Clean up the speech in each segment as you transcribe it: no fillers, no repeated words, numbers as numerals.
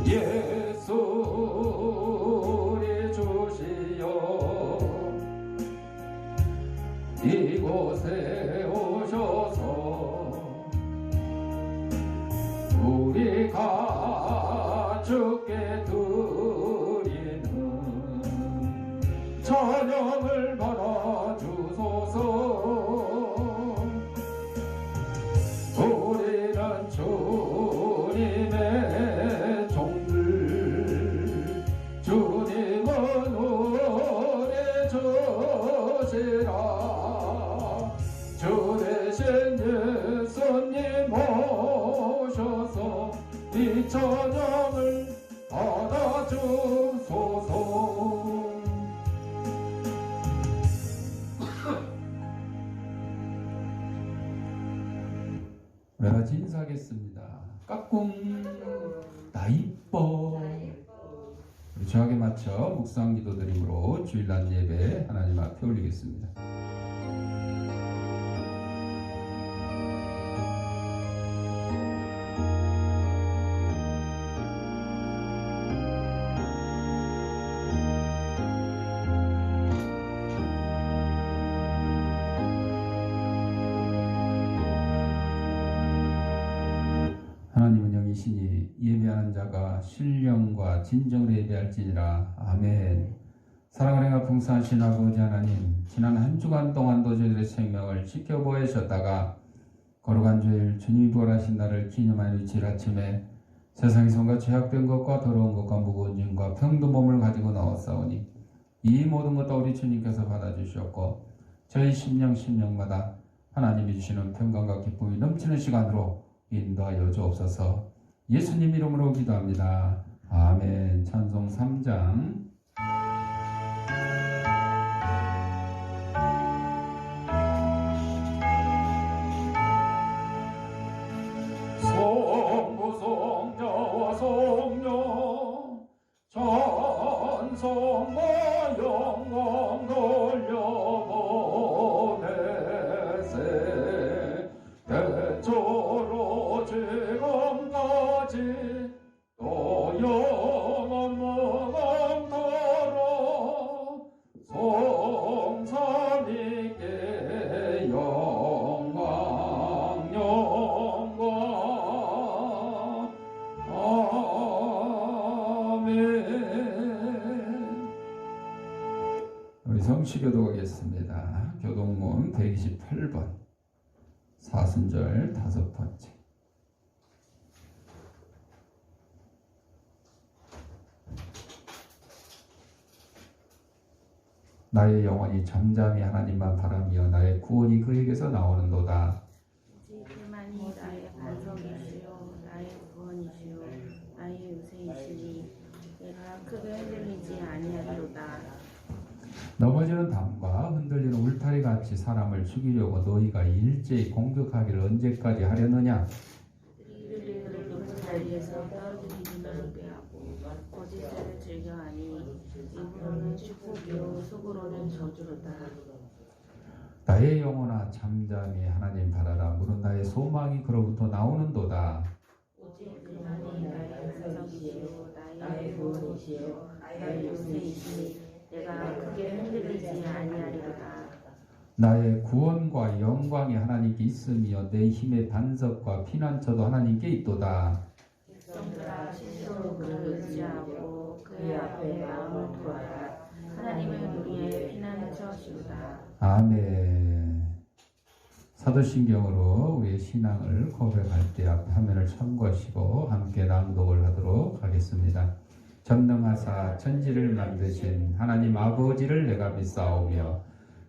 예수의 주시여 이곳에 오셔서 우리가 주께 드리는 찬양을 받아주소서. 우리는 주님의 종들, 주님은 우리 주시라. 주 대신 예수님 오셔서 이 찬양을 받아주소서. 우리 같이 인사하겠습니다. 까꿍 나 이뻐. 우리 정하게 맞춰 묵상 기도 드림으로 주일날 예배 하나님 앞에 올리겠습니다. 하나님은 영이시니 예배하는 자가 신령과 진정으로 예배할지니라. 아멘. 사랑을 행하 풍성하신 아버지 하나님, 지난 한 주간 동안도 저희들의 생명을 지켜보셨다가 거룩한 주일 주님이 부활하신 날을 기념하는 이 주일 아침에 세상에서 온갖 죄악된 것과 더러운 것과 무거운 짐과 병든 몸을 가지고 나왔사오니 이 모든 것 다 우리 주님께서 받아주셨고 저희 심령마다 하나님이 주시는 평강과 기쁨이 넘치는 시간으로 인도하여 주옵소서. 예수님 이름으로 기도합니다. 아멘. 찬송 3장. 성부 성자와 성령 찬송과 영광 돌려보내세. 대초로 지금까지 또 영원 무궁토록 성삼위께 영광 아멘. 우리 성시교도 가겠습니다. 교동문 128번 사순절 5번째. 나의 영혼이 잠잠히 하나님만 바라며 나의 구원이 그에게서 나오는도다. 오직 그만이 나의 반석이시요 나의 구원이시요 나의 요새이시니 내가 크게 흔들리지 아니하리로다. 넘어지는 담과 흔들리는 울타리 같이 사람을 죽이려고 너희가 일제히 공격하기를 언제까지 하려느냐? 그들이 높은 자리에서 떨어뜨리기를 꾀하고 거짓을 즐겨하니 입으로는 축복이요 속으로는 저주로다. 나의 영혼아 잠잠히 하나님 바라라. 물은 나의 소망이 그로부터 나오는도다. 오직 그만이 나의 반석이시요 나의 구원이시요 나의 요새이시니 내가 크게 흔들리지 아니하리로다. 나의 구원과 영광이 하나님께 있으며 내 힘의 반석과 피난처도 하나님께 있도다. 백성들아 스스로 그를 의지하고 그의 앞에 마음을 두어라. 하나님은 우리의 피난처시로다. 아멘. 사도신경으로 우리의 신앙을 고백할 때 앞 화면을 참고하시고 함께 낭독을 하도록 하겠습니다. 전능하사 천지를 만드신 하나님 아버지를 내가 믿사오며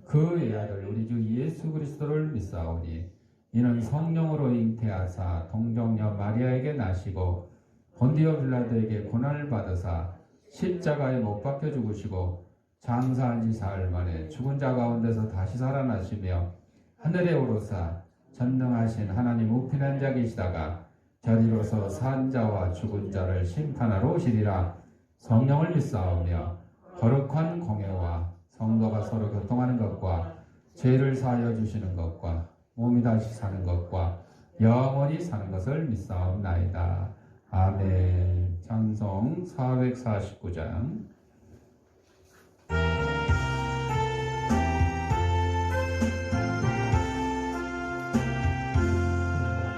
그의 아들 우리 주 예수 그리스도를 믿사오니 이는 성령으로 잉태하사 동정녀 마리아에게 나시고 본디오 빌라도에게 고난을 받으사 십자가에 못 박혀 죽으시고 장사한 지 사흘 만에 죽은 자 가운데서 다시 살아나시며 하늘에 오르사 전능하신 하나님 우편한 자 계시다가 저리로서 산 자와 죽은 자를 심판하러 오시리라. 성령을 믿사오며 거룩한 공예와 성도가 서로 교통하는 것과 죄를 사하여 주시는 것과 몸이 다시 사는 것과 영원히 사는 것을 믿사옵나이다. 아멘. 찬송 449장.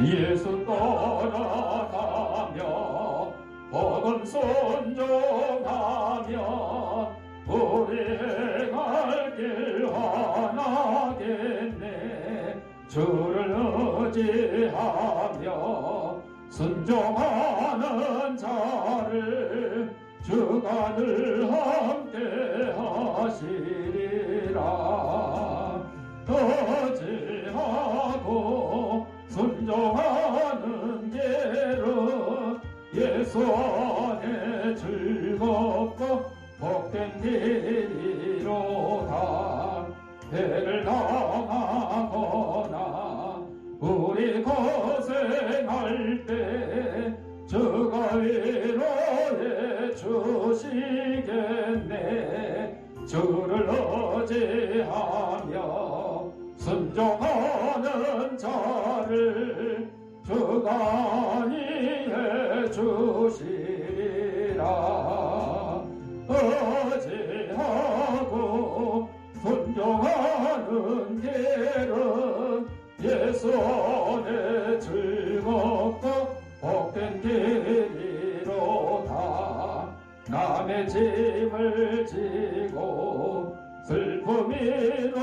예수 따라가며 복음 순종하며 우리 갈 길 하나겠네. 주를 의지하며 순종하는 자를 주가 늘 함께 하시리라. 의지하고 순종하는 길은 예수 안에 즐겁고 복된 길이로다. 배를 당하거나 우리 고생할 때 주가 위로해 주시겠네. 주를 의지하며 순종하는 자를 주가 안위해 주시리라. 의지하고 순종하는 길은 예수 안에 즐겁고 복된 길이로다. 남의 짐을 지고 슬픔이로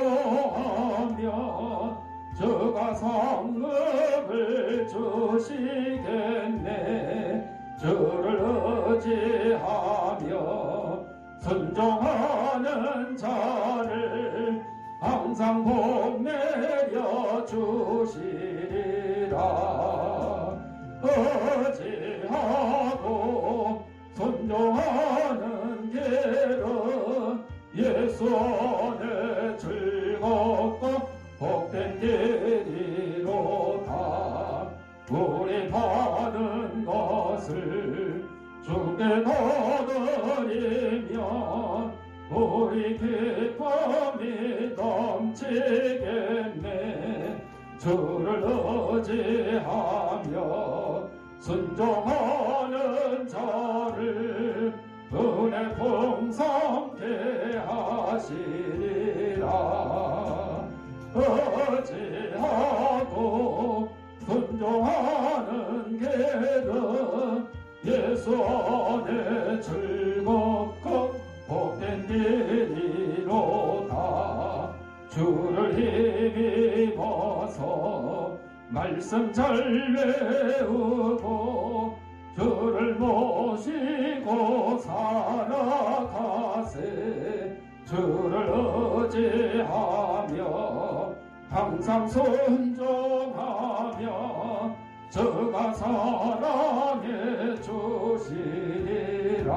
하며 주가 상급을 주시겠네. 주를 의지하며 순종하는 자를 항상 복 내려 주시리라. 의지하고 순종하는 길은 예수 안에 즐겁고 복된 길이로다. 우리 받은 것을 주께 거두리며 우리 기쁨이 넘치겠네. 주를 의지하며 순종하는 자를 은혜 풍성케 하시리라. 의지하고 순종하는 길은 예수 안에 즐겁고 복된 길이로다. 주를 힘입어서 말씀 잘 외우고 주를 모시고 살아가세. 주를 의지하며 항상 순종하며 주가 사랑해 주시리라.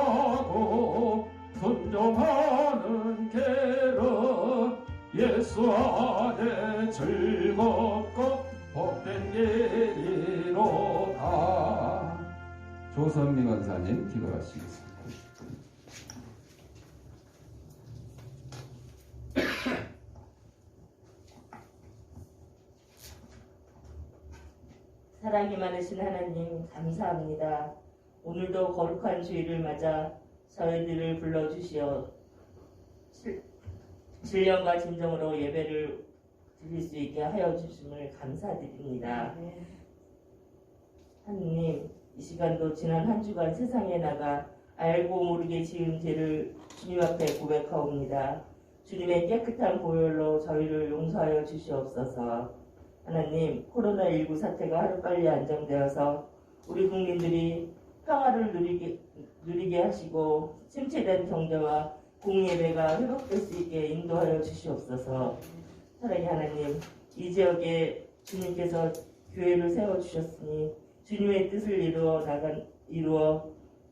의지하고 순종하는 길은 예수 안에 즐겁고 복된 길이로다. 조선미 권사님 기도하시겠습니다. 사랑이 많으신 하나님 감사합니다. 오늘도 거룩한 주일을 맞아 저희들을 불러주시어 신령과 진정으로 예배를 드릴 수 있게 하여 주심을 감사드립니다. 하느님, 이 시간도 지난 한 주간 세상에 나가 알고 모르게 지은 죄를 주님 앞에 고백하옵니다. 주님의 깨끗한 보혈로 저희를 용서하여 주시옵소서. 하나님, 코로나19 사태가 하루빨리 안정되어서 우리 국민들이 평화를 누리게 하시고 침체된 경제와 공예배가 회복될 수 있게 인도하여 주시옵소서. 사랑의 하나님, 이 지역에 주님께서 교회를 세워주셨으니 주님의 뜻을 이루어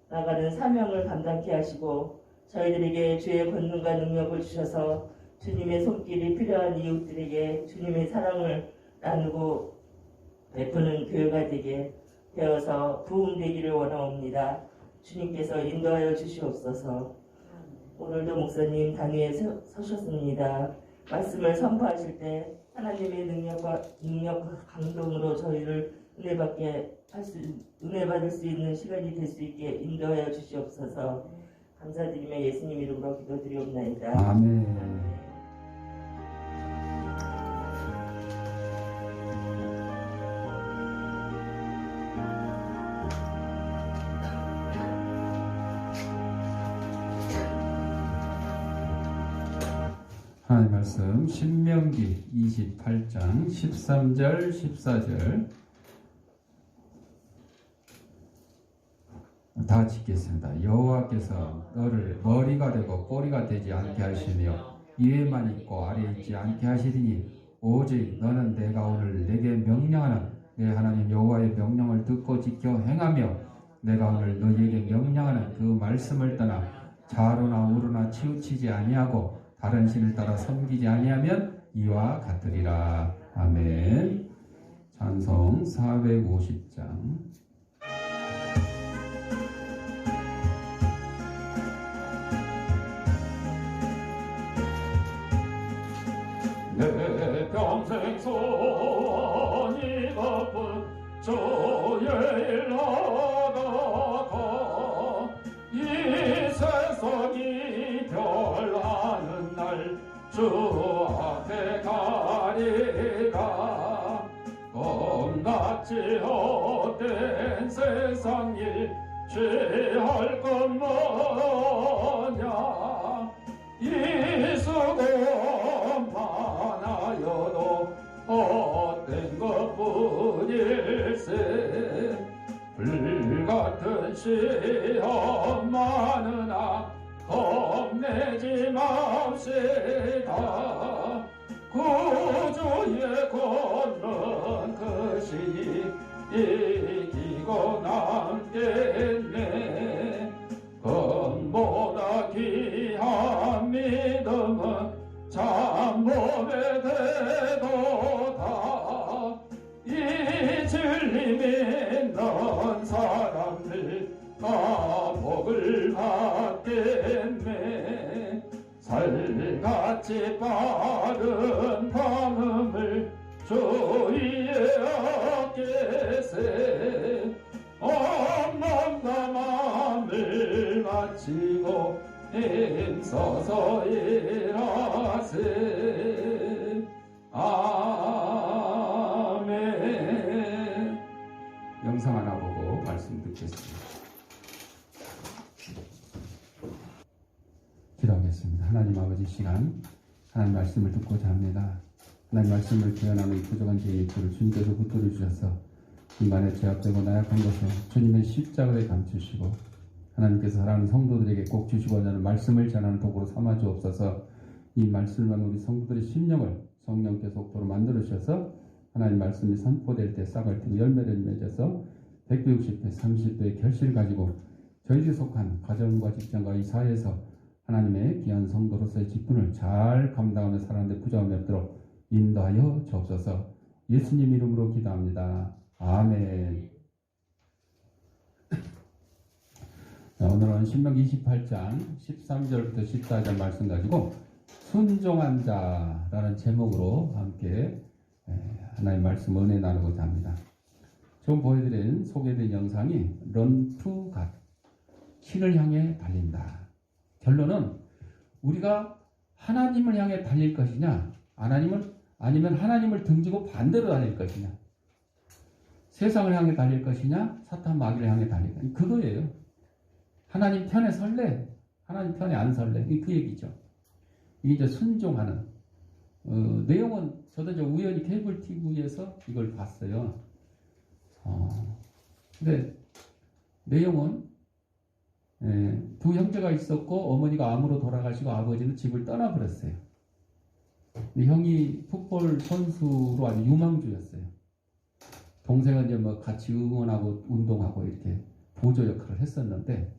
나가는 사명을 감당케 하시고 저희들에게 주의 권능과 능력을 주셔서 주님의 손길이 필요한 이웃들에게 주님의 사랑을 나누고 베푸는 교회가 되게 되어서 부흥되기를 원하옵니다. 주님께서 인도하여 주시옵소서. 오늘도 목사님 단위에 서셨습니다. 말씀을 선포하실 때 하나님의 능력과 감동으로 저희를 은혜 받을 수 있는 시간이 될 수 있게 인도하여 주시옵소서. 감사드리며 예수님 이름으로 기도드리옵나이다. 아멘. 하나님 말씀 신명기 28장 13절 14절 다 같이 읽겠습니다. 여호와께서 너를 머리가 되고 꼬리가 되지 않게 하시며 위에만 있고 아래에 있지 않게 하시리니 오직 너는 내가 오늘 내게 명령하는 내 하나님 여호와의 명령을 듣고 지켜 행하며 내가 오늘 너희에게 명령하는 그 말씀을 떠나 좌로나 우로나 치우치지 아니하고 다른 신을 따라 섬기지 아니하면 이와 같으리라. 아멘. 찬송 450장. 내 평생 소원이 덮은 주의 일 하다가 이 세상이 변하는 날 주 앞에 가리라. 꿈같이 헛된 세상 일 취할 것 뭐냐. 이 수고 많아여도 헛된 것뿐일세. 불같은 시험 많으나 겁내지 맙시다. 구주의 권능 크시니 이기고 남겠네. 금보다 귀한 믿음은 참몸에 대도다. 이 진리 믿는 사람들 복을 받겠네. 살같이 빠른 방음을 주위에 얻겠세. 온 몸과 마음을 마치고 힘써서 일하세. 아멘. 영상 하나 보고 말씀 듣겠습니다. 기도하겠습니다. 하나님 아버지 시간 하나님 말씀을 듣고자 합니다. 하나님 말씀을 기원하는 부족한 죄의 입술을 주님께서 붙들어 주셔서 인간의 죄악되고 나약한 것을 주님의 십자가에 감추시고 하나님께서 사랑하는 성도들에게 꼭 주시고자 하는 말씀을 전하는 도구로 삼아 주옵소서. 이 말씀만 우리 성도들의 심령을 성령께서 속도로 만들어 주셔서 하나님 말씀이 선포될 때 싹을 틔고 열매를 맺어서 100배, 60배, 30배의 결실을 가지고 저희들이 속한 가정과 직장과 이 사회에서 하나님의 귀한 성도로서의 직분을 잘 감당하는 사람들 부자함이 없도록 인도하여 주옵소서. 예수님 이름으로 기도합니다. 아멘. 오늘은 신명기 28장 13절부터 14절 말씀 가지고 순종한 자라는 제목으로 함께 하나님 말씀 은혜 나누고자 합니다. 좀 보여드린 소개된 영상이 Run to God, 신을 향해 달린다. 결론은 우리가 하나님을 향해 달릴 것이냐, 아니면 하나님을 등지고 반대로 달릴 것이냐, 세상을 향해 달릴 것이냐, 사탄 마귀를 향해 달릴 것이냐, 그거예요. 하나님 편에 설래, 하나님 편에 안 설래, 그 얘기죠. 이게 이제 순종하는 내용은 저도 이제 우연히 케이블 TV에서 이걸 봤어요. 근데 내용은 두 형제가 있었고 어머니가 암으로 돌아가시고 아버지는 집을 떠나버렸어요. 형이 풋볼 선수로 아주 유망주였어요. 동생은 이제 뭐 같이 응원하고 운동하고 이렇게 보조 역할을 했었는데,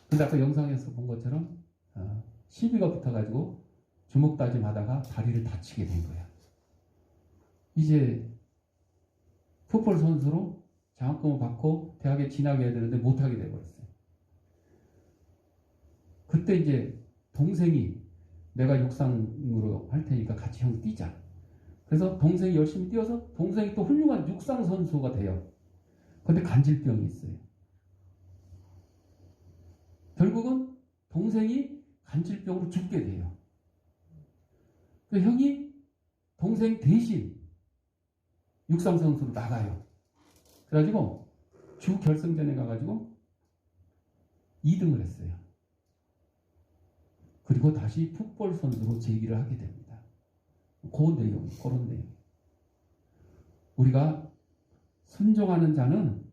근데 아까 영상에서 본 것처럼 시비가 붙어가지고 주먹 다짐하다가 다리를 다치게 된 거야. 이제 풋볼 선수로 장학금을 받고 대학에 진학해야 되는데 못하게 돼버렸어요. 그때 이제 동생이 내가 육상으로 할 테니까 같이 형 뛰자. 그래서 동생이 열심히 뛰어서 동생이 또 훌륭한 육상 선수가 돼요. 근데 간질병이 있어요. 결국은 동생이 간질병으로 죽게 돼요. 그 형이 동생 대신 육상 선수로 나가요. 그래가지고 주 결승전에 가가지고 2등을 했어요. 그리고 다시 풋볼 선수로 재기를 하게 됩니다. 그런 내용. 우리가 순종하는 자는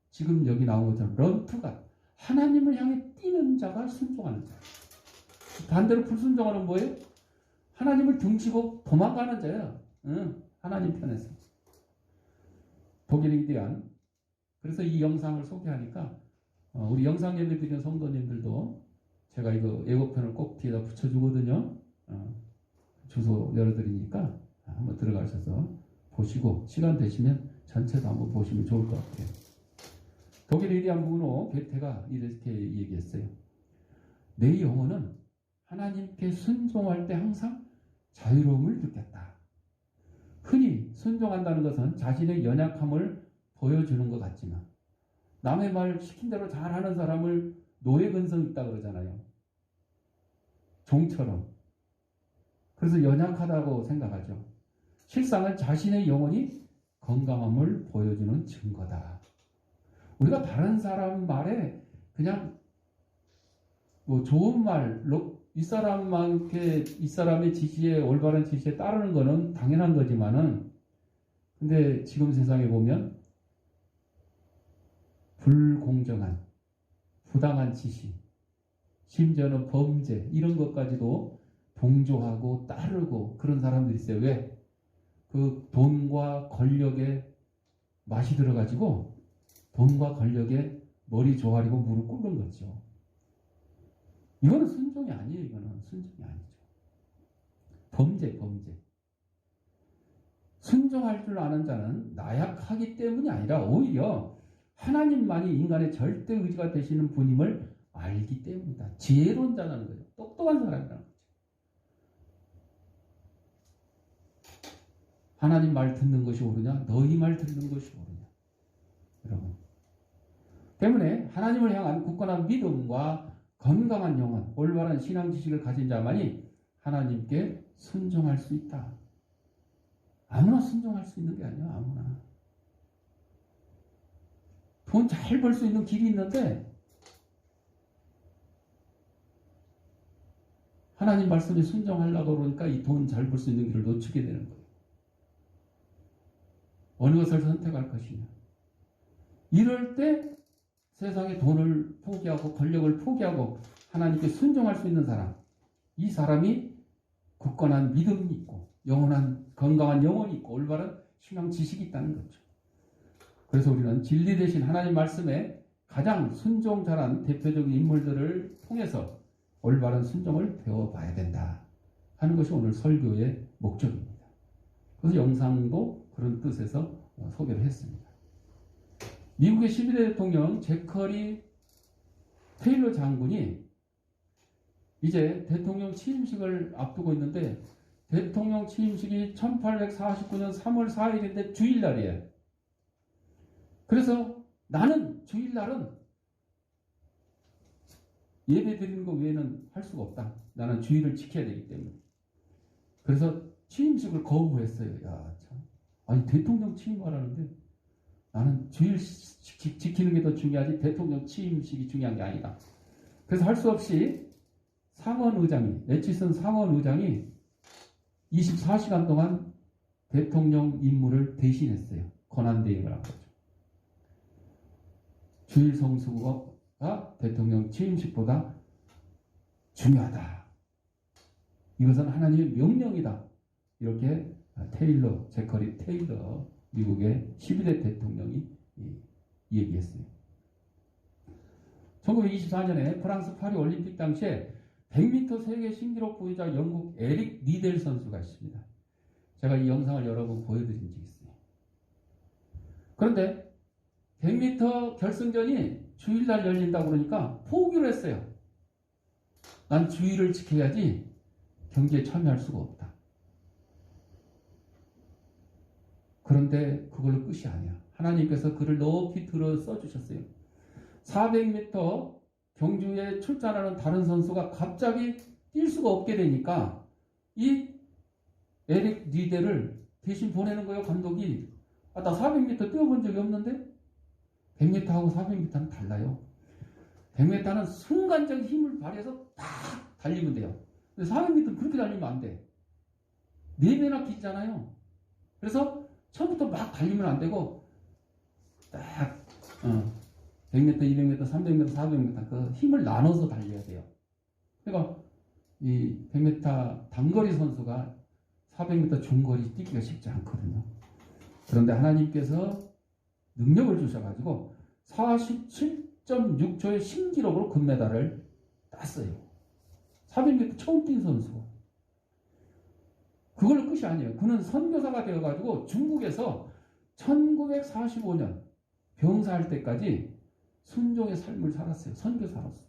지금 여기 나온 것처럼 런투가 하나님을 향해 뛰는 자가 순종하는 자. 반대로 불순종하는 뭐예요? 하나님을 등지고 도망가는 자예요. 하나님 편에서. 독일에 대한 그래서 이 영상을 소개하니까 우리 영상 예배 드리는 성도님들도 제가 이거 예고편을 꼭 뒤에다 붙여주거든요. 주소 열어드리니까 한번 들어가셔서 보시고 시간 되시면 전체도 한번 보시면 좋을 것 같아요. 독일에 대한 부분으로 게테가 이렇게 얘기했어요. 내 영혼은 하나님께 순종할 때 항상 자유로움을 느꼈다. 흔히 순종한다는 것은 자신의 연약함을 보여주는 것 같지만 남의 말 시킨 대로 잘하는 사람을 노예 근성 있다 그러잖아요. 종처럼. 그래서 연약하다고 생각하죠. 실상은 자신의 영혼이 건강함을 보여주는 증거다. 우리가 다른 사람 말에 그냥 뭐 좋은 말, 이 사람의 지시에 올바른 지시에 따르는 거는 당연한 거지만은 근데 지금 세상에 보면 불공정한 부당한 지시, 심지어는 범죄 이런 것까지도 동조하고 따르고 그런 사람들이 있어요. 왜? 그 돈과 권력에 맛이 들어가지고 돈과 권력에 머리 조아리고 무릎 꿇는 거죠. 이거는 순종이 아니에요. 이거는 순종이 아니죠. 범죄. 순종할 줄 아는 자는 나약하기 때문이 아니라 오히려 하나님만이 인간의 절대 의지가 되시는 분임을 알기 때문이다. 지혜로운 자라는 거죠. 똑똑한 사람이라는 거죠. 하나님 말 듣는 것이 옳으냐? 너희 말 듣는 것이 옳으냐? 여러분. 때문에 하나님을 향한 굳건한 믿음과 건강한 영혼, 올바른 신앙 지식을 가진 자만이 하나님께 순종할 수 있다. 아무나 순종할 수 있는 게 아니야. 아무나. 돈 잘 벌 수 있는 길이 있는데 하나님 말씀에 순종하려고 그러니까 이 돈 잘 벌 수 있는 길을 놓치게 되는 거예요. 어느 것을 선택할 것이냐. 이럴 때 세상에 돈을 포기하고 권력을 포기하고 하나님께 순종할 수 있는 사람, 이 사람이 굳건한 믿음이 있고 영원한 건강한 영혼이 있고 올바른 신앙 지식이 있다는 거죠. 그래서 우리는 진리 대신 하나님 말씀에 가장 순종 잘한 대표적인 인물들을 통해서 올바른 순종을 배워봐야 된다 하는 것이 오늘 설교의 목적입니다. 그래서 영상도 그런 뜻에서 소개를 했습니다. 미국의 12대 대통령 제커리 테일러 장군이 이제 대통령 취임식을 앞두고 있는데 대통령 취임식이 1849년 3월 4일인데 주일날이에요. 그래서 나는 주일날은 예배 드리는 것 외에는 할 수가 없다. 나는 주일을 지켜야 되기 때문에. 그래서 취임식을 거부했어요. 야, 참. 아니, 대통령 취임하라는데 나는 주일 지키는 게 더 중요하지 대통령 취임식이 중요한 게 아니다. 그래서 할 수 없이 애치슨 상원 의장이 24시간 동안 대통령 임무를 대신했어요. 권한대행을 한 거죠. 주일 성수가 대통령 취임식보다 중요하다. 이것은 하나님의 명령이다. 이렇게 제커리 테일러 미국의 12대 대통령이 얘기했어요. 1924년에 프랑스 파리 올림픽 당시에 100m 세계 신기록 보유자 영국 에릭 리델 선수가 있습니다. 제가 이 영상을 여러 번 보여드린 적이 있어요. 그런데 100m 결승전이 주일날 열린다고 그러니까 포기를 했어요. 난 주일을 지켜야지 경기에 참여할 수가 없다. 그런데 그걸로 끝이 아니야. 하나님께서 그를 높이 들어 써주셨어요. 400m 경주에 출전하는 다른 선수가 갑자기 뛸 수가 없게 되니까 이 에릭 리데를 대신 보내는 거예요, 감독이. 아, 나 400m 뛰어본 적이 없는데? 100m하고 400m는 달라요. 100m는 순간적 힘을 발휘해서 딱 달리면 돼요. 근데 400m는 그렇게 달리면 안 돼. 4배나 길잖아요. 그래서 처음부터 막 달리면 안 되고 딱 100m, 200m, 300m, 400m 그 힘을 나눠서 달려야 돼요. 그러니까 이 100m 단거리 선수가 400m 중거리 뛰기가 쉽지 않거든요. 그런데 하나님께서 능력을 주셔가지고 47.6초의 신기록으로 금메달을 땄어요. 400m 처음 뛴 선수. 그걸로 끝이 아니에요. 그는 선교사가 되어가지고 중국에서 1945년 병사할 때까지 순종의 삶을 살았어요. 선교사로서.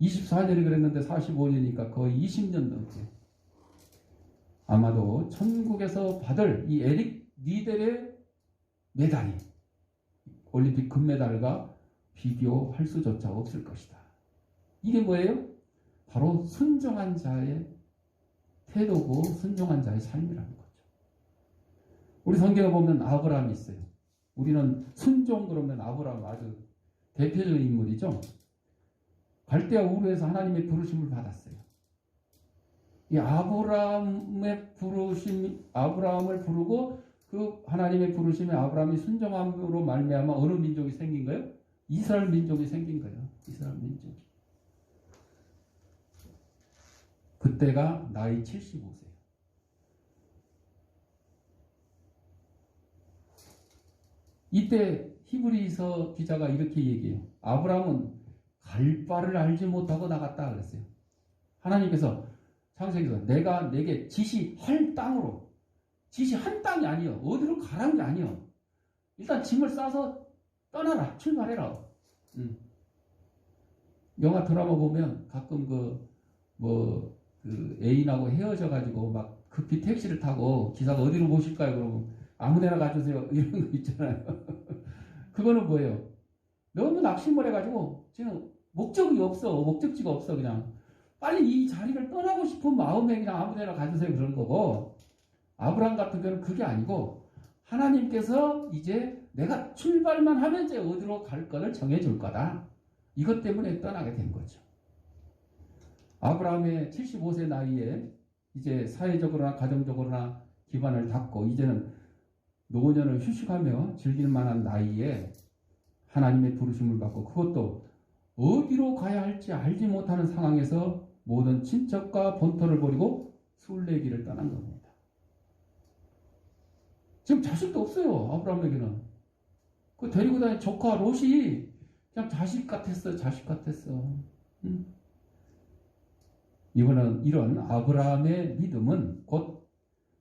24년이 그랬는데 45년이니까 거의 20년 넘게. 아마도 천국에서 받을 이 에릭 리델의 메달이 올림픽 금메달과 비교할 수조차 없을 것이다. 이게 뭐예요? 바로 순종한 자의 태도고 순종한 자의 삶이라는 거죠. 우리 성경에 보면 아브라함이 있어요. 우리는 순종 그러면 아브라함 아주 대표적인 인물이죠. 갈대아 우르에서 하나님의 부르심을 받았어요. 이 아브라함의 부르심, 아브라함을 부르고 그 하나님의 부르심에 아브라함이 순종함으로 말미암아 어느 민족이 생긴 거예요? 이스라엘 민족이 생긴 거예요. 이스라엘 민족이. 그때가 나이 75세예요. 이때 히브리서 기자가 이렇게 얘기해요. 아브라함은 갈 바를 알지 못하고 나갔다 그랬어요. 하나님께서 창세기에서 내가 내게 지시할 땅으로, 지시한 땅이 아니요, 어디로 가라는 게 아니요, 일단 짐을 싸서 떠나라, 출발해라. 영화 드라마 보면 가끔 그 애인하고 헤어져가지고 막 급히 택시를 타고 기사가 어디로 모실까요? 그러면 아무데나 가주세요. 이런 거 있잖아요. 그거는 뭐예요? 너무 낙심을 해가지고 지금 목적이 없어. 목적지가 없어. 그냥 빨리 이 자리를 떠나고 싶은 마음에 그냥 아무데나 가주세요. 그런 거고, 아브라함 같은 경우는 그게 아니고 하나님께서 이제 내가 출발만 하면 이제 어디로 갈 거를 정해줄 거다. 이것 때문에 떠나게 된 거죠. 아브라함의 75세 나이에 이제 사회적으로나 가정적으로나 기반을 닦고 이제는 노년을 휴식하며 즐길 만한 나이에 하나님의 부르심을 받고, 그것도 어디로 가야 할지 알지 못하는 상황에서 모든 친척과 본토를 버리고 순례길을 떠난 겁니다. 지금 자식도 없어요. 아브라함에게는. 그 데리고 다니는 조카 롯이 그냥 자식 같았어. 자식 같았어. 이거는 이런 아브라함의 믿음은 곧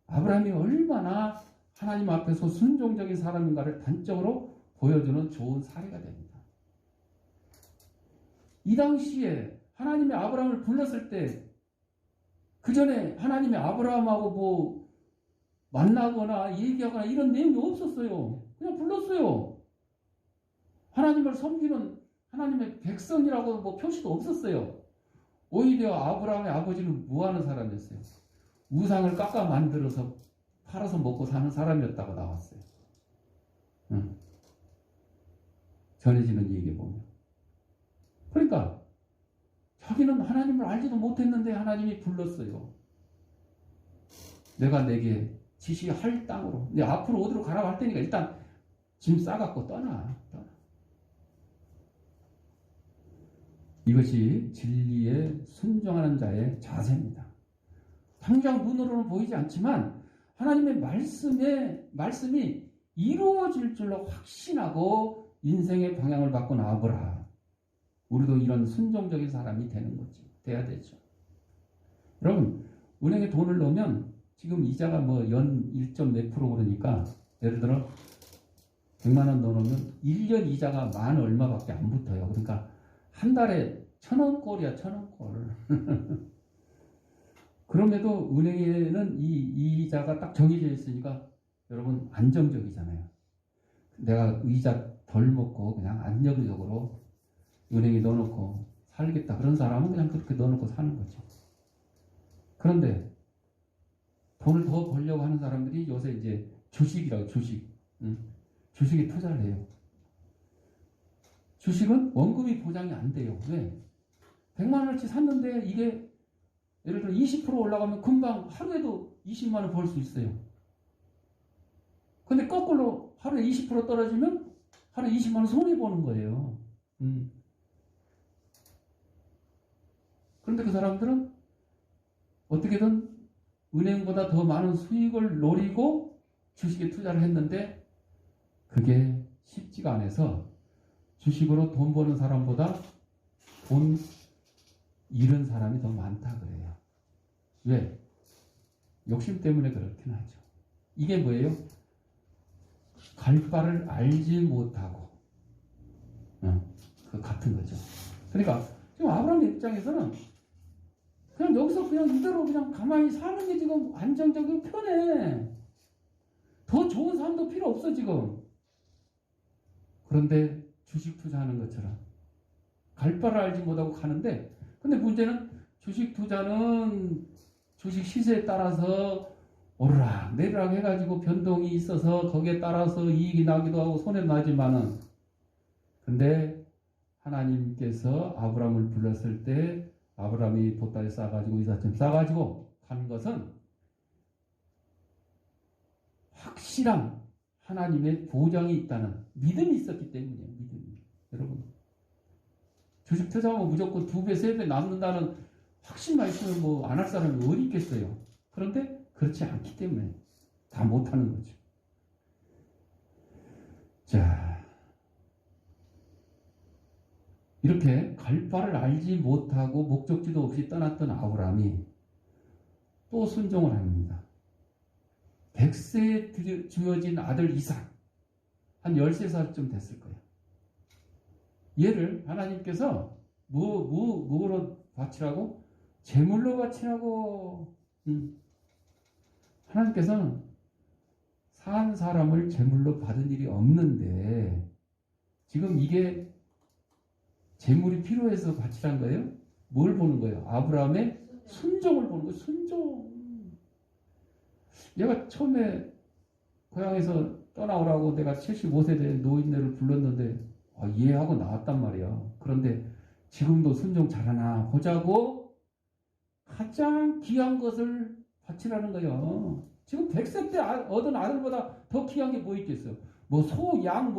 아브라함이 얼마나 하나님 앞에서 순종적인 사람인가를 단적으로 보여주는 좋은 사례가 됩니다. 이 당시에 하나님이 아브라함을 불렀을 때 그 전에 하나님이 아브라함하고 뭐 만나거나 얘기하거나 이런 내용이 없었어요. 그냥 불렀어요. 하나님을 섬기는 하나님의 백성이라고 뭐 표시도 없었어요. 오히려 아브라함의 아버지는 뭐하는 사람이었어요? 우상을 깎아 만들어서 팔아서 먹고 사는 사람이었다고 나왔어요. 전해지는 얘기 보면. 그러니까 자기는 하나님을 알지도 못했는데 하나님이 불렀어요. 내가 내게 지시할 땅으로, 내 앞으로 어디로 가라고 할 테니까 일단 짐 싸갖고 떠나. 이것이 진리에 순종하는 자의 자세입니다. 당장 눈으로는 보이지 않지만 하나님의 말씀이 이루어질 줄로 확신하고 인생의 방향을 바꾼 아브라함. 우리도 이런 순종적인 사람이 되는 거죠. 돼야 되죠. 여러분, 은행에 돈을 넣으면 지금 이자가 뭐 연 1점 몇 프로 그러니까, 예를 들어 100만 원 넣어놓으면 1년 이자가 만 얼마밖에 안 붙어요. 그러니까 한 달에 1,000원꼴이야, 1,000원꼴. 그럼에도 은행에는 이 이자가 딱 정해져 있으니까 여러분 안정적이잖아요. 내가 이자 덜 먹고 그냥 안정적으로 은행에 넣어놓고 살겠다. 그런 사람은 그냥 그렇게 넣어놓고 사는 거죠. 그런데 돈을 더 벌려고 하는 사람들이 요새 이제 주식이라고 주식. 주식에 투자를 해요. 주식은 원금이 보장이 안 돼요. 왜? 100만 원어치 샀는데 이게 예를 들어 20% 올라가면 금방 하루에도 20만 원 벌 수 있어요. 근데 거꾸로 하루에 20% 떨어지면 하루에 20만 원 손해보는 거예요. 그런데 그 사람들은 어떻게든 은행보다 더 많은 수익을 노리고 주식에 투자를 했는데 그게 쉽지가 않아서 주식으로 돈 버는 사람보다 돈 잃은 사람이 더 많다 그래요. 왜? 욕심 때문에 그렇긴 하죠. 이게 뭐예요? 갈 바를 알지 못하고 그 같은 거죠. 그러니까 지금 아브라함의 입장에서는 그냥 여기서 그냥 이대로 그냥 가만히 사는 게 지금 안정적이고 편해. 더 좋은 삶도 필요 없어 지금. 그런데 주식 투자하는 것처럼 갈 바를 알지 못하고 가는데, 근데 문제는 주식 투자는 주식 시세에 따라서 오르락 내리락 해가지고 변동이 있어서 거기에 따라서 이익이 나기도 하고 손해 나지만은, 근데 하나님께서 아브라함을 불렀을 때 아브라함이 보따리 싸가지고 이삿짐 싸가지고 간 것은 확실한 하나님의 보장이 있다는 믿음이 있었기 때문이에요. 믿음이. 여러분, 주식 투자하면 무조건 2배, 3배 남는다는 확신만 있으면 뭐 안 할 사람이 어디 있겠어요. 그런데 그렇지 않기 때문에 다 못하는 거죠. 자, 이렇게 갈 바를 알지 못하고 목적지도 없이 떠났던 아브라함이 또 순종을 합니다. 100세에 주어진 아들 이삭, 한 13살쯤 됐을 거예요. 얘를 하나님께서 뭐로 바치라고? 제물로 바치라고. 하나님께서는 산 사람을 제물로 받은 일이 없는데 지금 이게 제물이 필요해서 바치란 거예요? 뭘 보는 거예요? 아브라함의 순종을 보는 거예요. 순종. 얘가 처음에 고향에서 떠나오라고 내가 75세 된 노인네를 불렀는데 이해하고 나왔단 말이야. 그런데 지금도 순종 잘하나 보자고 가장 귀한 것을 바치라는 거예요. 지금 100세 때 얻은 아들보다 더 귀한 게 뭐 있겠어? 뭐 소, 양,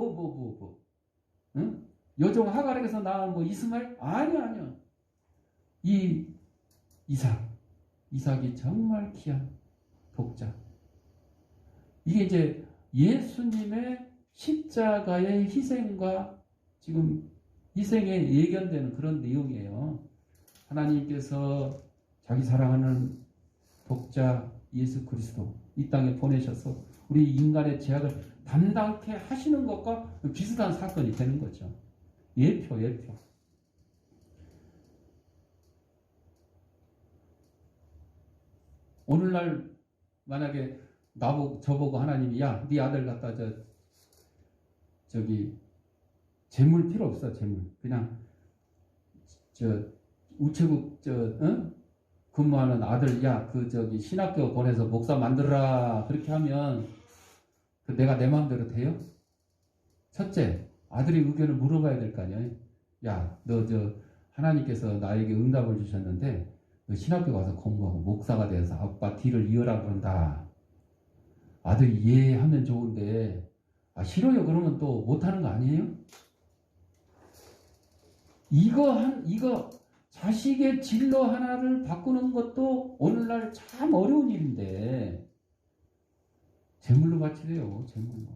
응? 여종 하갈에게서 낳은 뭐 이스마엘? 아니야. 이삭이 정말 귀한 독자. 이게 이제 예수님의 십자가의 희생과 지금 희생에 예견되는 그런 내용이에요. 하나님께서 자기 사랑하는 독자 예수 그리스도 이 땅에 보내셔서 우리 인간의 죄악을 담당케 하시는 것과 비슷한 사건이 되는 거죠. 예표. 오늘날 만약에 저보고 하나님이 네 아들 갖다 저기 재물 필요 없어. 재물 그냥 우체국 근무하는 아들 신학교 보내서 목사 만들어라 그렇게 하면 내가 내 마음대로 돼요? 첫째, 아들의 의견을 물어봐야 될 거 아니야. 너 하나님께서 나에게 응답을 주셨는데 너 신학교 가서 공부하고 목사가 되어서 아빠 뒤를 이어라 그런다. 아들이 이해하면 좋은데 싫어요 그러면 또 못하는 거 아니에요? 이거 자식의 진로 하나를 바꾸는 것도 오늘날 참 어려운 일인데 제물로 바치래요. 제물로.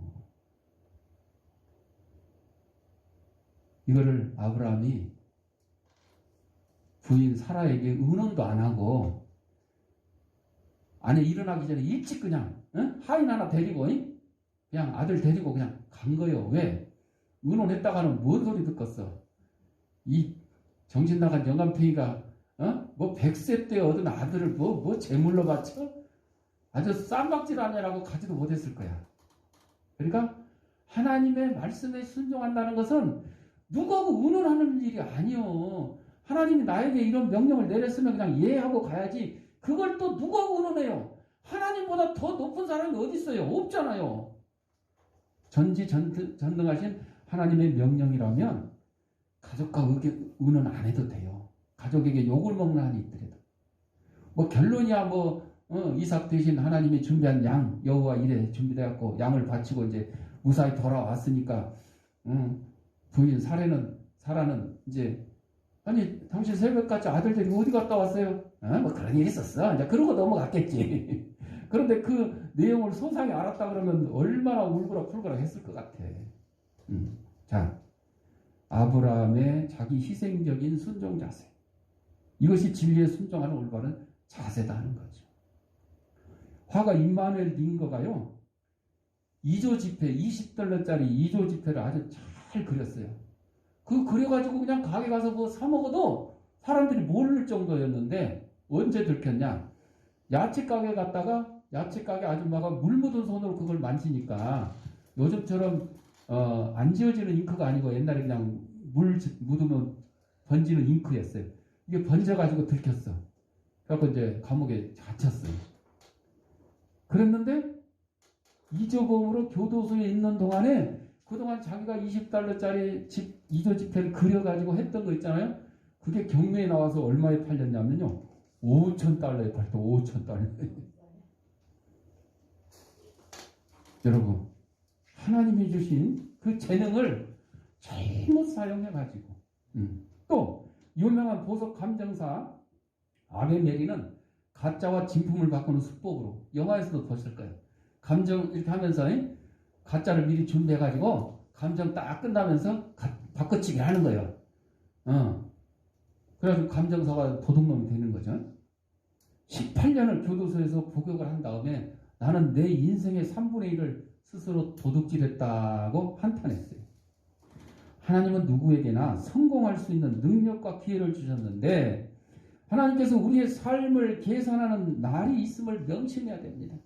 이거를 아브라함이 부인 사라에게 의논도 안 하고 아내 일어나기 전에 일찍 그냥 하인 하나 데리고 그냥 아들 데리고 그냥 간 거예요. 왜? 의논했다가는 뭔 소리 듣겠어. 이 정신 나간 영감탱이가 뭐 100세 때 얻은 아들을 뭐 제물로 바쳐? 아주 쌈박질 하냐라고 가지도 못했을 거야. 그러니까 하나님의 말씀에 순종한다는 것은 누구하고 의논하는 일이 아니요. 하나님이 나에게 이런 명령을 내렸으면 그냥 예하고 가야지. 그걸 또 누구하고 의논해요? 하나님보다 더 높은 사람이 어디 있어요? 없잖아요. 전지전능하신 하나님의 명령이라면 가족과 의논 안 해도 돼요. 가족에게 욕을 먹는 한이 있더라도. 뭐 결론이야 이삭 대신 하나님이 준비한 양 여호와 이래 준비되었고 양을 바치고 이제 무사히 돌아왔으니까 부인 사라는 이제 아니 당신 새벽같이 아들들이 어디 갔다 왔어요? 뭐 그런 일이 있었어. 이제 그러고 넘어갔겠지. 그런데 그 내용을 소상히 알았다 그러면 얼마나 울그락불그락 했을 것 같아. 자, 아브라함의 자기 희생적인 순종 자세. 이것이 진리에 순종하는 올바른 자세다 하는 거죠. 화가 임마누엘 링거가요. 2조 지폐, 20달러짜리 2조 지폐를 아주 잘 그렸어요. 그 그려가지고 그냥 가게 가서 뭐 사 먹어도 사람들이 모를 정도였는데 언제 들켰냐? 야채 가게 갔다가 야채 가게 아줌마가 물 묻은 손으로 그걸 만지니까 요즘처럼 안 지워지는 잉크가 아니고 옛날에 그냥 물 묻으면 번지는 잉크였어요. 이게 번져가지고 들켰어. 그래서 이제 감옥에 갇혔어요. 그랬는데 이조범으로 교도소에 있는 동안에 그동안 자기가 20달러짜리 2조 지폐를 그려가지고 했던 거 있잖아요. 그게 경매에 나와서 얼마에 팔렸냐면요. 5,000달러에 팔렸다. 5,000달러. 여러분, 하나님이 주신 그 재능을 잘못 사용해가지고 또 유명한 보석 감정사 아베메리는 가짜와 진품을 바꾸는 수법으로 영화에서도 보실 거예요. 감정 이렇게 하면서 가짜를 미리 준비해가지고 감정 딱 끝나면서 바꿔치기 하는 거예요. 그래가지고 감정사가 도둑놈이 되는 거죠. 18년을 교도소에서 복역을 한 다음에 나는 내 인생의 3분의 1을 스스로 도둑질했다고 한탄했어요. 하나님은 누구에게나 성공할 수 있는 능력과 기회를 주셨는데 하나님께서 우리의 삶을 계산하는 날이 있음을 명심해야 됩니다.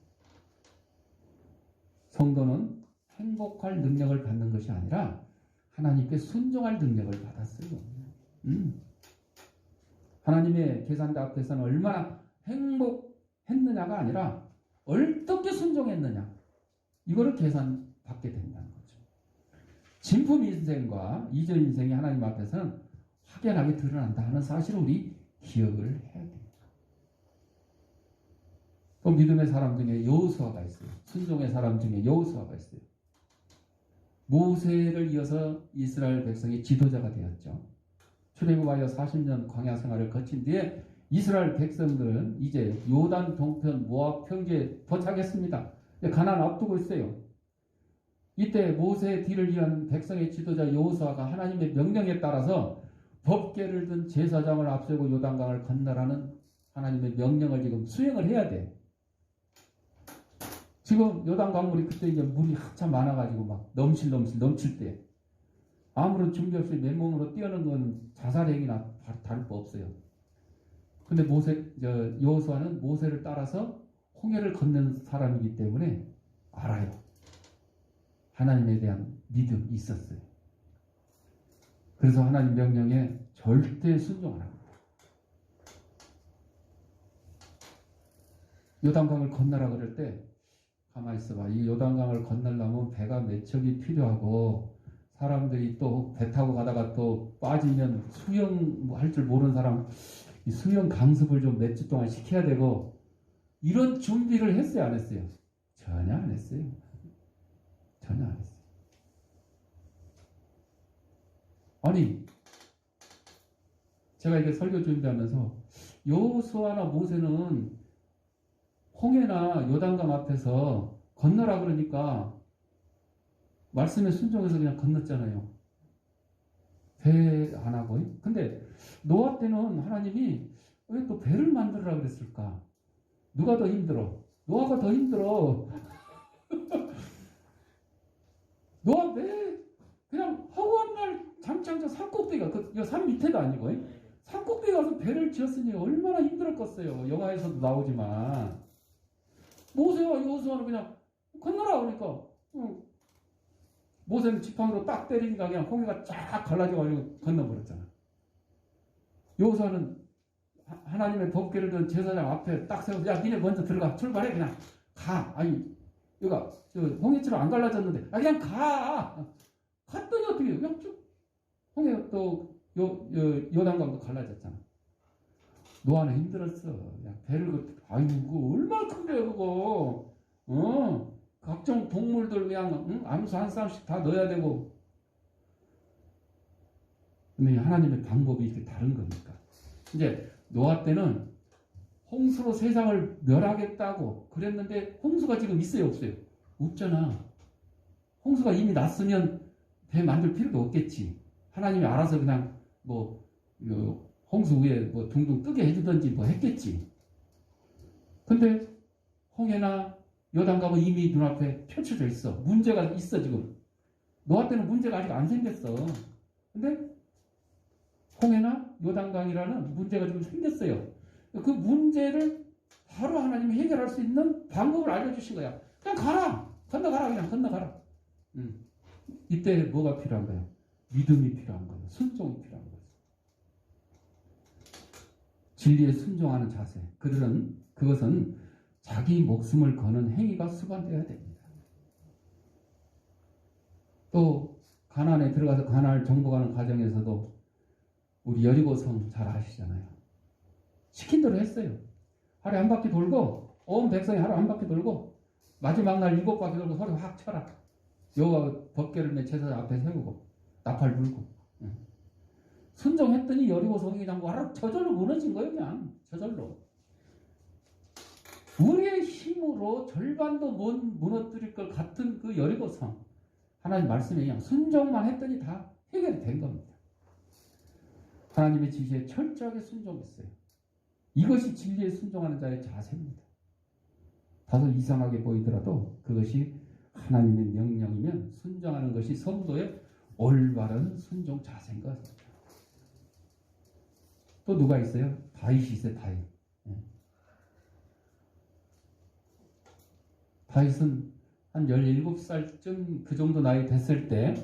성도는 행복할 능력을 받는 것이 아니라 하나님께 순종할 능력을 받았어요. 하나님의 계산대 앞에서는 얼마나 행복했느냐가 아니라 어떻게 순종했느냐 이거를 계산받게 된다는 거죠. 진품 인생과 이전 인생이 하나님 앞에서는 확연하게 드러난다 하는 사실을 우리 기억을 해야 됩니다. 또 믿음의 사람 중에 여호수아가 있어요. 순종의 사람 중에 여호수아가 있어요. 모세를 이어서 이스라엘 백성의 지도자가 되었죠. 출애굽하여 40년 광야 생활을 거친 뒤에 이스라엘 백성들은 이제 요단 동편 모압 평지에 도착했습니다. 가나안 앞두고 있어요. 이때 모세의 뒤를 이은 백성의 지도자 여호수아가 하나님의 명령에 따라서 법궤를 든 제사장을 앞세우고 요단강을 건너라는 하나님의 명령을 지금 수행을 해야 돼. 지금 요단강물이 그때 이제 물이 한참 많아가지고 막 넘칠 때 아무런 준비 없이 맨몸으로 뛰어는 건 자살행위나 다를 바 없어요. 근데 여호수아는 모세를 따라서 홍해를 건너는 사람이기 때문에 알아요. 하나님에 대한 믿음이 있었어요. 그래서 하나님 명령에 절대 순종을 합니다. 요단강을 건너라 그럴 때 가만히 있어봐. 이 요단강을 건너려면 배가 몇 척이 필요하고 사람들이 또 배 타고 가다가 또 빠지면 수영할 줄 모르는 사람 이 수영 강습을 좀 몇 주 동안 시켜야 되고 이런 준비를 했어요 안 했어요? 전혀 안 했어요. 전혀 안 했어요. 아니 제가 이게 설교 준비하면서 여호수아나 모세는 홍해나 요단강 앞에서 건너라 그러니까 말씀에 순종해서 그냥 건넜잖아요. 배 안 하고. 근데 노아 때는 하나님이 왜 또 배를 만들으라 그랬을까? 누가 더 힘들어? 노아가 더 힘들어. 노아 배 그냥 허구한 날 잠시 산 꼭대기가 산 밑에도 아니고 산꼭대기 가서 배를 지었으니 얼마나 힘들었겠어요. 영화에서도 나오지만. 모세와 여호수아는 그냥 건너라 그러니까 모세는 지팡이로 딱 때리니까 그냥 홍해가 쫙 갈라져가지고 건너버렸잖아. 여호수아는 하나님의 법궤를 든 제사장 앞에 딱 세워서 야 니네 먼저 들어가 출발해 그냥 가. 아니 여기가 홍해처럼 안 갈라졌는데 그냥 가. 갔더니 어떻게 해요? 그냥 쭉 홍해 또 요단강도 갈라졌잖아. 노아는 힘들었어. 야, 배를 아이고 얼마나 큰 배야 그거. 각종 동물들 그냥 암수 한 쌍씩 다 넣어야 되고. 근데 하나님의 방법이 이렇게 다른 거니까. 이제 노아 때는 홍수로 세상을 멸하겠다고 그랬는데 홍수가 지금 있어요 없어요? 없잖아. 홍수가 이미 났으면 배 만들 필요도 없겠지. 하나님이 알아서 그냥 홍수 위에 둥둥 뜨게 해주든지 했겠지. 근데 홍해나 요단강은 이미 눈앞에 펼쳐져 있어. 문제가 있어 지금. 노아 때는 문제가 아직 안 생겼어. 근데 홍해나 요단강이라는 문제가 지금 생겼어요. 그 문제를 바로 하나님이 해결할 수 있는 방법을 알려주신 거야. 그냥 가라. 건너가라. 그냥 건너가라. 이때 뭐가 필요한 거야? 믿음이 필요한 거야. 순종이 필요한 거야. 진리에 순종하는 자세. 그것은 자기 목숨을 거는 행위가 수반되어야 됩니다. 또 가나안에 들어가서 가나안을 정복하는 과정에서도 우리 여리고성 잘 아시잖아요. 시킨 대로 했어요. 하루에 한 바퀴 돌고 온 백성이 하루 한 바퀴 돌고 마지막 날 7바퀴 돌고 소리 확 쳐라. 여호와 법궤를 내 제사장 앞에 세우고 나팔 불고 순종했더니 여리고성이 그냥 와락 저절로 무너진 거예요. 그냥 저절로. 우리의 힘으로 절반도 못 무너뜨릴 것 같은 그 여리고성 하나님 말씀에 그냥 순종만 했더니 다 해결이 된 겁니다. 하나님의 지시에 철저하게 순종했어요. 이것이 진리에 순종하는 자의 자세입니다. 다소 이상하게 보이더라도 그것이 하나님의 명령이면 순종하는 것이 성도의 올바른 순종 자세인 것입니다. 또 누가 있어요? 다윗이 있어요. 다윗은 한 17살쯤 그 정도 나이 됐을 때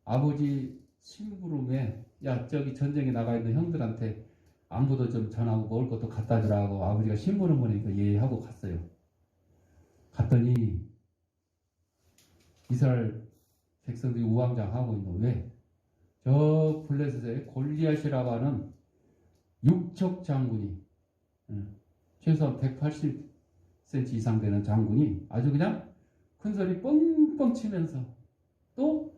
아버지 심부름에 야 저기 전쟁에 나가 있는 형들한테 안부도 좀 전하고 먹을 것도 갖다 주라고 아버지가 심부름 보내니까 예 하고 갔어요. 갔더니 이스라엘 백성들이 우왕좌왕하고 있는 왜? 저 블레셋의 골리앗이라고 하는 육척 장군이 최소한 180cm 이상 되는 장군이 아주 그냥 큰 소리 뻥뻥 치면서 또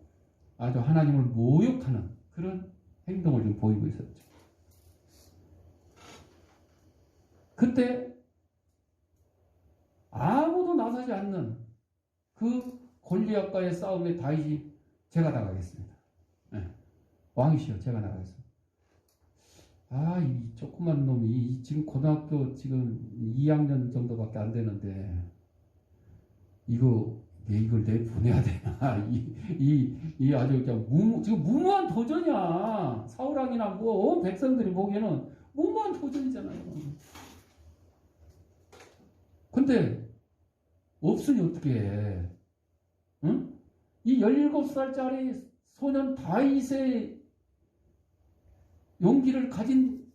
아주 하나님을 모욕하는 그런 행동을 좀 보이고 있었죠. 그때 아무도 나서지 않는 그 골리앗과의 싸움에 다윗이 제가 나가겠습니다. 왕이시여 제가 나가겠습니다. 이 조그만 놈이 지금 고등학교 지금 2학년 정도밖에 안 되는데 이걸 내보내야 되나? 이 아주 그냥 지금 무모한 도전이야. 사울왕이나 백성들이 보기에는 무모한 도전이잖아요. 근데 없으니 어떻게 해? 응? 이 17살짜리 소년 다윗의 용기를 가진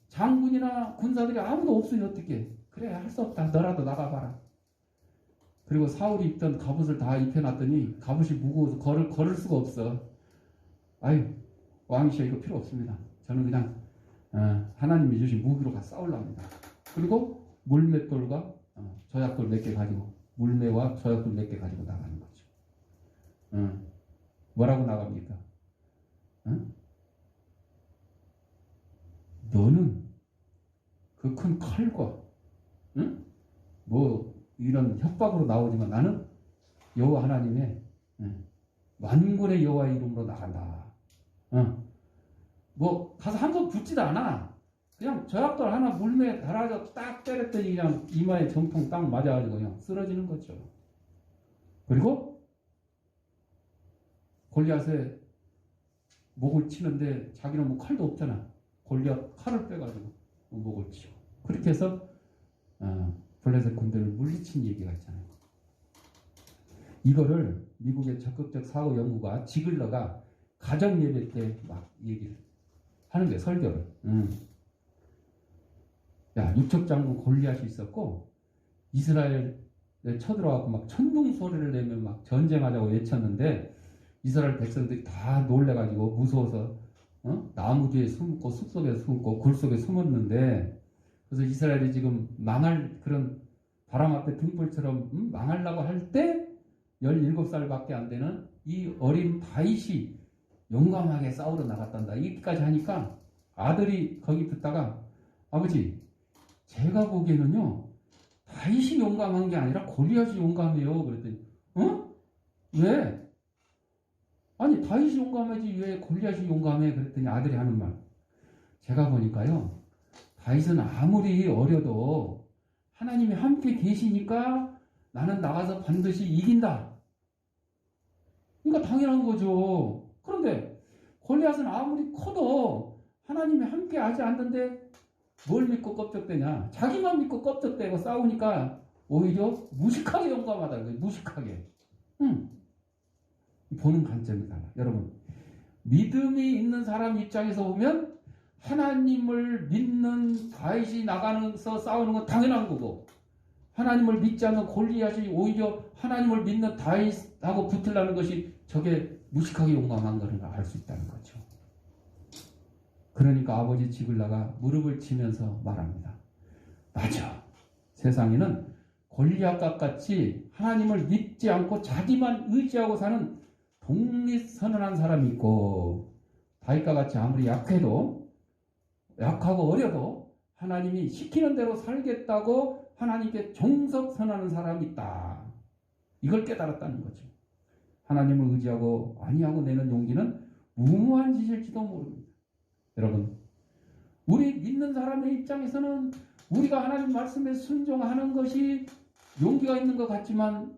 장군이나 군사들이 아무도 없으니 어떻게? 그래 할 수 없다. 너라도 나가봐라. 그리고 사울이 입던 갑옷을 다 입혀놨더니 갑옷이 무거워서 걸을 수가 없어. 왕이시여 이거 필요 없습니다. 저는 그냥 하나님이 주신 무기로 가서 싸우려합니다. 그리고 물맷돌과 조약돌 몇 개 가지고 물매와 조약돌 몇 개 가지고 나가는 거죠. 뭐라고 나갑니까? 너는 그 큰 칼과 이런 협박으로 나오지만 나는 여호와 하나님의 만군의 여호와의 이름으로 나간다. 가서 한 손 붙지도 않아. 그냥 저약돌 하나 물매에 달아서 딱 때렸더니 그냥 이마에 정통 딱 맞아가지고 그냥 쓰러지는 거죠. 그리고 골리앗의 목을 치는데 자기는 칼도 없잖아. 골리앗 칼을 빼가지고 목을 치고 그렇게 해서 블레셋 군대를 물리친 얘기가 있잖아요. 이거를 미국의 적극적 사고 연구가 지글러가 가정 예배 때 막 얘기를 하는 거예요. 설교를. 야, 육척 장군 골리앗이 있었고 이스라엘에 쳐들어가고 막 천둥 소리를 내며 막 전쟁하자고 외쳤는데 이스라엘 백성들이 다 놀래가지고 무서워서 나무 뒤에 숨고 숲속에 숨고 굴 속에 숨었는데 그래서 이스라엘이 지금 망할 그런 바람 앞에 등불처럼 망하려고 할 때 17살밖에 안 되는 이 어린 다윗이 용감하게 싸우러 나갔단다. 이기까지 하니까 아들이 거기 듣다가 아버지 제가 보기에는요 다윗이 용감한 게 아니라 골리앗이 용감해요. 그랬더니 왜? 아니 다윗이 용감하지 왜 골리앗이 용감해? 그랬더니 아들이 하는 말 제가 보니까요 다윗은 아무리 어려도 하나님이 함께 계시니까 나는 나가서 반드시 이긴다. 그러니까 당연한 거죠. 그런데 골리앗은 아무리 커도 하나님이 함께 하지 않는데 뭘 믿고 껍적대냐? 자기만 믿고 껍적대고 싸우니까 오히려 무식하게 용감하다. 무식하게. 보는 관점이 달라. 여러분 믿음이 있는 사람 입장에서 보면 하나님을 믿는 다윗이 나가서 싸우는 건 당연한 거고 하나님을 믿지 않는 골리앗이 오히려 하나님을 믿는 다윗하고 붙으려는 것이 저게 무식하게 용감한 거를 알 수 있다는 거죠. 그러니까 아버지 지글라가 무릎을 치면서 말합니다. 맞아. 세상에는 골리앗과 같이 하나님을 믿지 않고 자기만 의지하고 사는 독립선언한 사람이 있고 다윗과 같이 아무리 약하고 어려도 하나님이 시키는 대로 살겠다고 하나님께 종속선언하는 사람이 있다. 이걸 깨달았다는 거죠. 하나님을 의지하고 아니하고 내는 용기는 무모한 짓일지도 모릅니다. 여러분 우리 믿는 사람의 입장에서는 우리가 하나님 말씀에 순종하는 것이 용기가 있는 것 같지만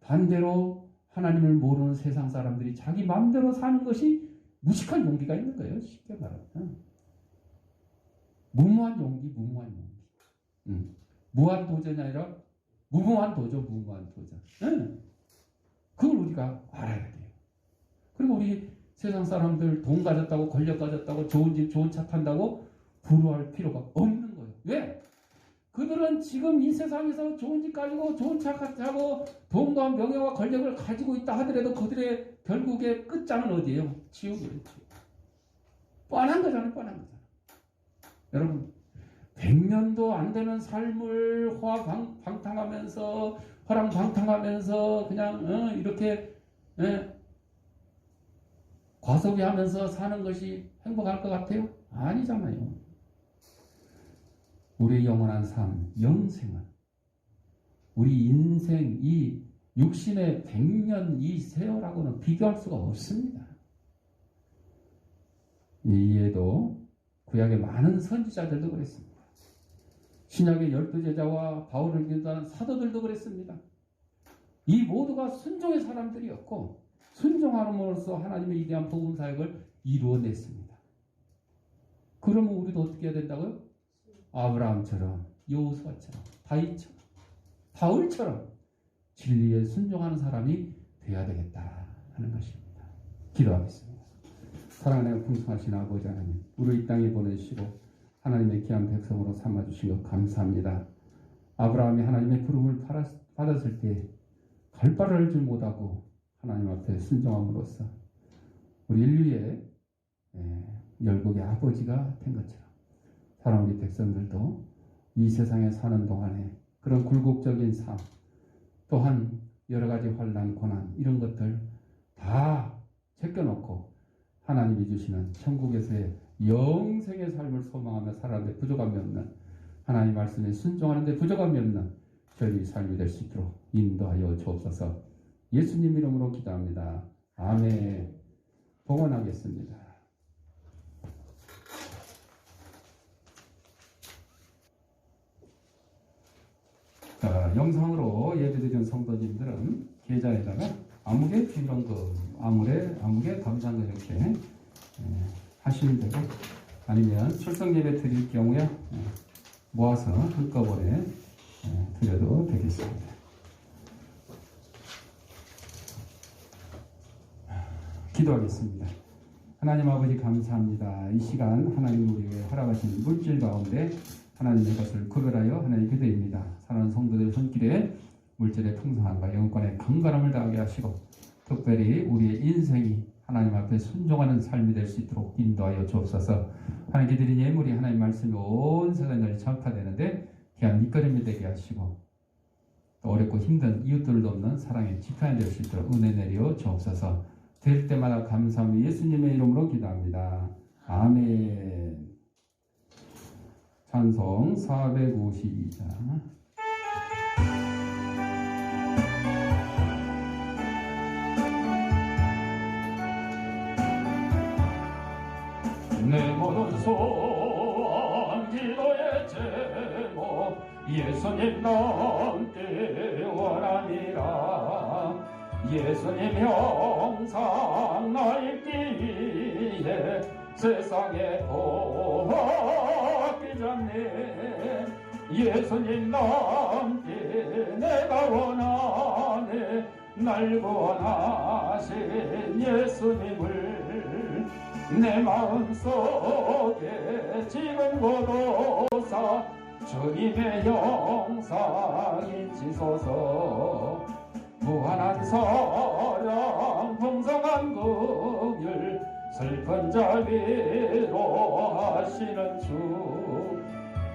반대로 하나님을 모르는 세상 사람들이 자기 마음대로 사는 것이 무식한 용기가 있는 거예요. 쉽게 말하면 무모한 용기. 무한도전이 아니라 무모한 도전. 그걸 우리가 알아야 돼요. 그리고 우리 세상 사람들 돈 가졌다고 권력 가졌다고 좋은 집 좋은 차 탄다고 부러워할 필요가 없는 거예요. 왜? 그들은 지금 이 세상에서 좋은 집 가지고 좋은 차 가지고 돈과 명예와 권력을 가지고 있다 하더라도 그들의 결국의 끝장은 어디예요? 지옥이에요. 뻔한 거잖아요. 여러분 100년도 안 되는 삶을 화랑방탕하면서 그냥 이렇게 과소비하면서 사는 것이 행복할 것 같아요? 아니잖아요. 우리의 영원한 삶, 영생은 우리 인생 이 육신의 100년 이 세월하고는 비교할 수가 없습니다. 이에도 구약의 많은 선지자들도 그랬습니다. 신약의 12제자와 바울을 비롯한 사도들도 그랬습니다. 이 모두가 순종의 사람들이었고 순종함으로써 하나님의 위대한 복음 사역을 이루어냈습니다. 그러면 우리도 어떻게 해야 된다고요? 아브라함처럼, 여호수아처럼, 다윗처럼, 바울처럼 진리에 순종하는 사람이 되어야 되겠다 하는 것입니다. 기도하겠습니다. 사랑하는 풍성하신 아버지 하나님, 우리 이 땅에 보내주시고 하나님의 귀한 백성으로 삼아주시고 감사합니다. 아브라함이 하나님의 부름을 받았을 때 갈 바를 알지 못하고 하나님 앞에 순종함으로써 우리 인류의 열국의 아버지가 된 것처럼 사랑하는 우리 백성들도 이 세상에 사는 동안에 그런 굴곡적인 삶 또한 여러 가지 환난, 고난 이런 것들 다 제껴놓고 하나님이 주시는 천국에서의 영생의 삶을 소망하며 살아가는데 부족함이 없는 하나님 말씀에 순종하는데 부족함이 없는 저희 삶이 될 수 있도록 인도하여 주옵소서. 예수님 이름으로 기도합니다. 아멘. 봉헌하겠습니다. 영상으로 예배드리는 성도님들은 계좌에다가 아무개 비런금, 아무개 감사금 이렇게 하시면 되고 아니면 출석 예배 드릴 경우에 모아서 한꺼번에 드려도 되겠습니다. 기도하겠습니다. 하나님 아버지 감사합니다. 이 시간 하나님 우리에게 허락하신 물질 가운데 하나님의 것을 구별하여 하나님 기도입니다. 사랑하는 성도들의 손길에 물질의 풍성함과 영권의 건강함을 더하게 하시고 특별히 우리의 인생이 하나님 앞에 순종하는 삶이 될 수 있도록 인도하여 주옵소서. 하나님 기드린 예물이 하나님 말씀이 온 세상에 널리 전파되는데 귀한 밑거름이 되게 하시고 또 어렵고 힘든 이웃들을 돕는 사랑의 지팡이 될 수 있도록 은혜 내려 주옵소서. 될 때마다 감사하며 예수님의 이름으로 기도합니다. 아멘. 찬송 452장. 내 모든 소원 기도의 제목 예수님 넘게 원하니라. 예수님 형상 날기 위해 세상에 보기 전에 예수님 넘게 내가 원하네. 날 구원하신 예수님을 내 마음속에 지금 고도사 주님의 형상 인치소서. 무한한 사랑 풍성한 긍휼 슬픈 자 위로하시는 주.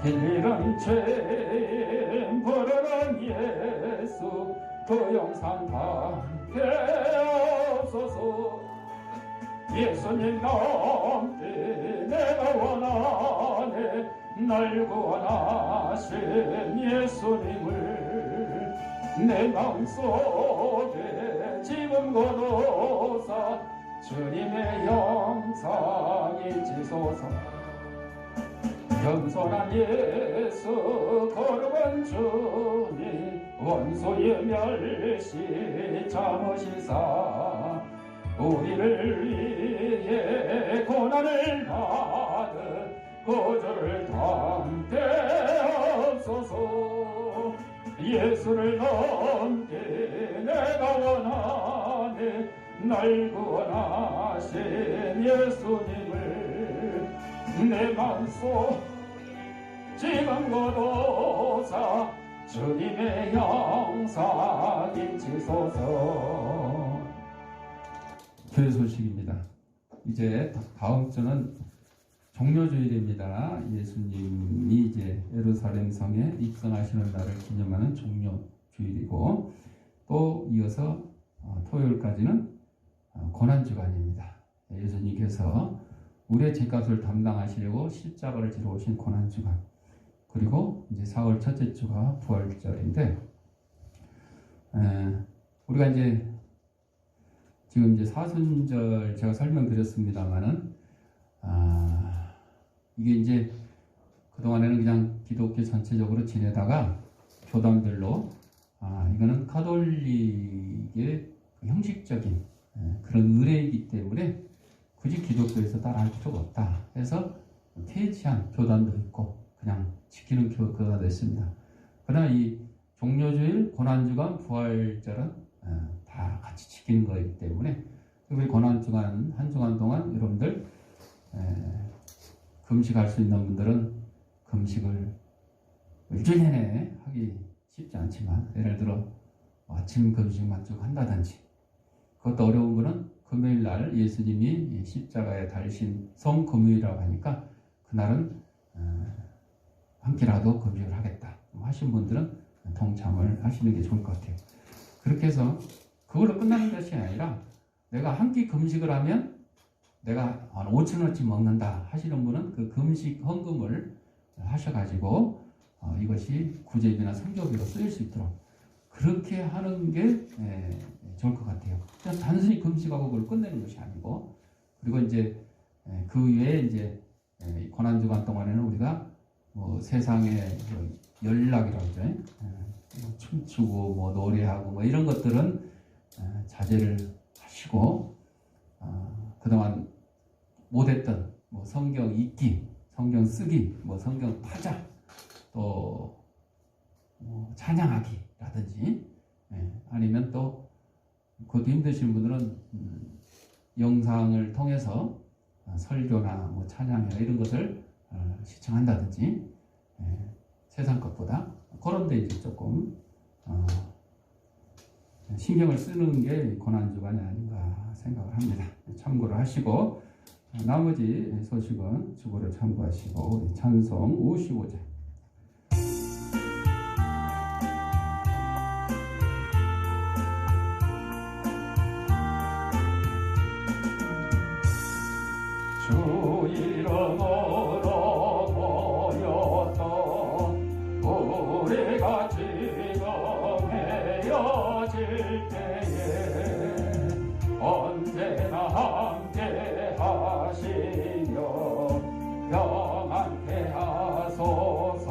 길 잃은 죄인 부르는 예수 그 영상 함께 없소서. 예수님 넘게 내가 원하네. 날 구원하신 예수님을 내 마음속에 지금 거둬사 주님의 형상인지소서. 겸손한 예수 거룩한 주님 원소의 멸시 참으시사 우리를 위해 고난을 받은 고절을 담게 하소서. 예수를 넘게 내가 원하네. 날 구원하신 예수님을 내 마음속 지금 거둬사 주님의 형상 인치소서. 교회 소식입니다. 이제 다음 주는 종료주일입니다. 예수님이 이제 예루살렘 성에 입성하시는 날을 기념하는 종료주일이고 또 이어서 토요일까지는 고난주간입니다. 예수님께서 우리의 죄값을 담당하시려고 십자가를 지러 오신 고난주간, 그리고 이제 4월 첫째 주가 부활절인데 우리가 이제 지금 이제 사순절 제가 설명드렸습니다만은 이게 이제 그동안에는 그냥 기독교 전체적으로 지내다가 교단별로 이거는 가톨릭의 형식적인 그런 의례이기 때문에 굳이 기독교에서 따라할 필요가 없다 해서 퇴치한 교단도 있고 그냥 지키는 교단도 있습니다. 그러나 이 종료주일, 고난주간, 부활절은 다 같이 지키는 거이기 때문에 우리 고난주간 한 주간 동안 여러분들 금식할 수 있는 분들은 금식을 일주일 내내 하기 쉽지 않지만 예를 들어 아침 금식만 쭉 한다든지, 그것도 어려운 분은 금요일 날 예수님이 십자가에 달리신 성금요일이라고 하니까 그날은 한 끼라도 금식을 하겠다 하신 분들은 동참을 하시는 게 좋을 것 같아요. 그렇게 해서 그걸로 끝나는 것이 아니라 내가 한 끼 금식을 하면 내가 한 5,000원치 먹는다 하시는 분은 그 금식 헌금을 하셔가지고 이것이 구제비나 성교비로 쓰일 수 있도록 그렇게 하는 게 좋을 것 같아요. 그냥 단순히 금식하고 그걸 끝내는 것이 아니고, 그리고 이제 그 외에 이제 고난주간 동안에는 우리가 뭐 세상의 연락이라고 하죠. 춤추고 뭐 노래하고 뭐 이런 것들은 자제를 하시고 그동안 못했던 뭐 성경 읽기, 성경 쓰기, 뭐 성경 타자, 또 찬양하기라든지, 아니면 또 그것도 힘드신 분들은 영상을 통해서 설교나 뭐 찬양이나 이런 것을 시청한다든지, 세상 것보다 그런 데 이제 조금 신경을 쓰는 게 고난주간이 아닌가 생각을 합니다. 참고를 하시고, 나머지 소식은 주보를 참고하시고 찬송 55절. 주 이름으로 모였던 우리가 지금 헤어질 때에 언제나 함께 하시며 평안케 하소서.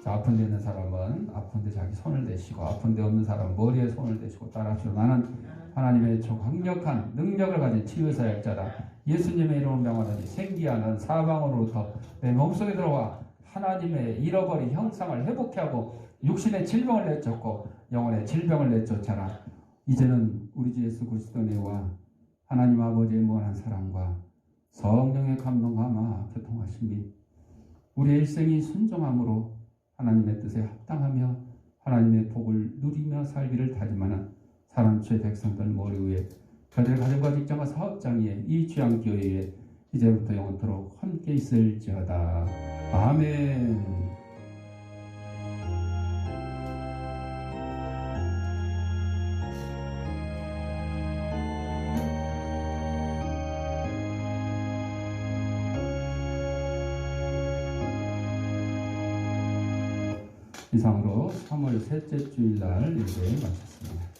자, 아픈 데 있는 사람은 아픈 데 자기 손을 대시고, 아픈 데 없는 사람은 머리에 손을 대시고 따라하시오. 나는 하나님의 강력한 능력을 가진 치유사역자다. 예수님의 이름으로 명하노니 생기하는 사방으로부터 내 몸속에 들어와 하나님의 잃어버린 형상을 회복해 하고 육신의 질병을 내쫓고 영혼의 질병을 내쫓아라. 이제는 우리 주 예수 그리스도의 은혜와 하나님 아버지의 무한한 사랑과 성령의 감동함과 교통하심 및 우리의 일생이 순종함으로 하나님의 뜻에 합당하며 하나님의 복을 누리며 살기를 다짐하는 사랑주의 백성들 머리 위에 그들의 가정과 직장과 사업장 위에 이 귀한교회 위에 이제부터 영원토록 함께 있을지어다. 아멘. 이상으로 3월 셋째 주일날 예배 마쳤습니다.